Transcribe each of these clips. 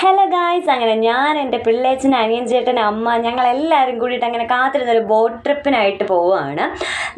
Hello guys, അങ്ങനെ ഞാൻ എൻ്റെ പിള്ളേച്ചൻ, അനിയൻ ചേട്ടൻ, അമ്മ, ഞങ്ങളെല്ലാവരും കൂടിയിട്ട് അങ്ങനെ കാത്തിരുന്നൊരു ബോട്ട് ട്രിപ്പിനായിട്ട് പോവുകയാണ്.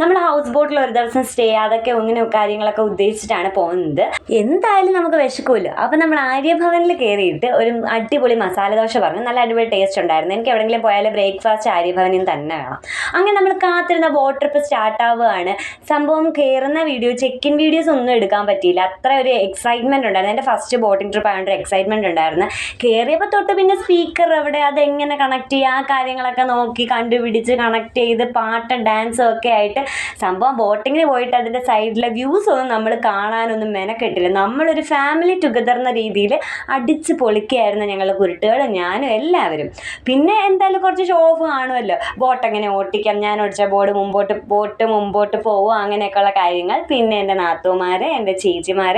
നമ്മൾ ഹൗസ് ബോട്ടിൽ ഒരു ദിവസം സ്റ്റേ, അതൊക്കെ ഇങ്ങനെ കാര്യങ്ങളൊക്കെ ഉദ്ദേശിച്ചിട്ടാണ് പോകുന്നത്. എന്തായാലും നമുക്ക് വിശക്കുമല്ലോ. അപ്പം നമ്മൾ ആര്യഭവനിൽ കയറിയിട്ട് ഒരു അടിപൊളി മസാല ദോശ പറഞ്ഞു. നല്ല അടിപൊളി ടേസ്റ്റ് ഉണ്ടായിരുന്നു. എനിക്ക് എവിടെയെങ്കിലും പോയാൽ ബ്രേക്ക്ഫാസ്റ്റ് ആര്യഭവനിൽ തന്നെ വേണം. അങ്ങനെ നമ്മൾ കാത്തിരുന്ന ബോട്ട് ട്രിപ്പ് സ്റ്റാർട്ട് ആവുകയാണ്. സംഭവം കയറുന്ന വീഡിയോ, ചെക്ക് ഇൻ വീഡിയോസ് ഒന്നും എടുക്കാൻ പറ്റിയില്ല. അത്ര ഒരു എക്സൈറ്റ്മെൻറ്റ് ഉണ്ടായിരുന്നു. എൻ്റെ ഫസ്റ്റ് ബോട്ടിംഗ് ട്രിപ്പ് ആയതുകൊണ്ട് എക്സൈറ്റ്മെൻറ്റ് ഉണ്ടായിരുന്നു. കയറിയപ്പോൾ തൊട്ട് പിന്നെ സ്പീക്കർ എവിടെ, അതെങ്ങനെ കണക്ട് ചെയ്യുക, ആ കാര്യങ്ങളൊക്കെ നോക്കി കണ്ടുപിടിച്ച് കണക്ട് ചെയ്ത് പാട്ടും ഡാൻസും ഒക്കെ ആയിട്ട് സംഭവം ബോട്ടിങ്ങിന് പോയിട്ട് അതിൻ്റെ സൈഡിലെ വ്യൂസ് ഒന്നും നമ്മൾ കാണാനൊന്നും മെനക്കെട്ടില്ല. നമ്മളൊരു ഫാമിലി ടുഗദർ എന്ന രീതിയിൽ അടിച്ച് പൊളിക്കുകയായിരുന്നു ഞങ്ങൾ, കുരുട്ടുകളും ഞാനും എല്ലാവരും. പിന്നെ എന്തായാലും കുറച്ച് ഷോ ഓഫ് കാണുമല്ലോ, ബോട്ട് എങ്ങനെ ഓട്ടിക്കാം, ഞാൻ ഓടിച്ച ബോട്ട് മുമ്പോട്ട് പോവുക, അങ്ങനെയൊക്കെയുള്ള കാര്യങ്ങൾ. പിന്നെ എൻ്റെ നാത്തൂമാർ, എൻ്റെ ചേച്ചിമാർ,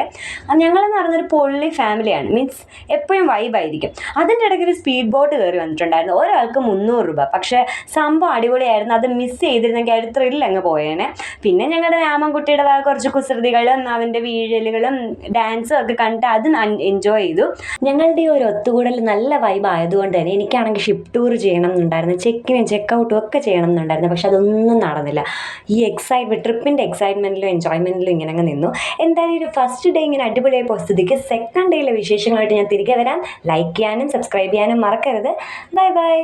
ഞങ്ങളെന്ന് പറഞ്ഞൊരു പൊള്ളി ഫാമിലിയാണ്. മീൻസ് എപ്പോഴും വൈബായിരിക്കും. അതിൻ്റെ ഇടയ്ക്ക് ഒരു സ്പീഡ് ബോട്ട് കയറി വന്നിട്ടുണ്ടായിരുന്നു. ഒരാൾക്ക് 300 രൂപ. പക്ഷേ സംഭവം അടിപൊളിയായിരുന്നു. അത് മിസ് ചെയ്തിരുന്നെങ്കിൽ ഒരു ത്രില്ലങ്ങ് പോയേനെ. പിന്നെ ഞങ്ങളുടെ രാമൻകുട്ടിയുടെ കുറച്ച് കുസൃതികളും അവൻ്റെ വീഴലുകളും ഡാൻസും ഒക്കെ കണ്ടിട്ട് അത് എൻജോയ് ചെയ്തു. ഞങ്ങളുടെ ഈ ഒരു ഒത്തുകൂടൽ നല്ല വൈബ് ആയതുകൊണ്ട് തന്നെ എനിക്കാണെങ്കിൽ ഷിപ്പ് ടൂർ ചെയ്യണം എന്നുണ്ടായിരുന്നു, ചെക്കിനും ചെക്കൗട്ടും ഒക്കെ ചെയ്യണം എന്നുണ്ടായിരുന്നു. പക്ഷെ അതൊന്നും നടന്നില്ല. ഈ ട്രിപ്പിൻ്റെ എക്സൈറ്റ്മെൻറ്റിലും എൻജോയ്മെൻറ്റിലും ഇങ്ങനെ അങ്ങ് നിന്നു. എന്തായാലും ഒരു ഫസ്റ്റ് ഡേ ഇങ്ങനെ അടിപൊളിയായി പോയ സ്ഥിതിക്ക് സെക്കൻഡ് ഡേയിലെ വിശേഷങ്ങളായിട്ട് ഞാൻ തിരികെ വരാം. ലൈക്ക് ചെയ്യാനും സബ്സ്ക്രൈബ് ചെയ്യാനും മറക്കരുത്. Bye bye.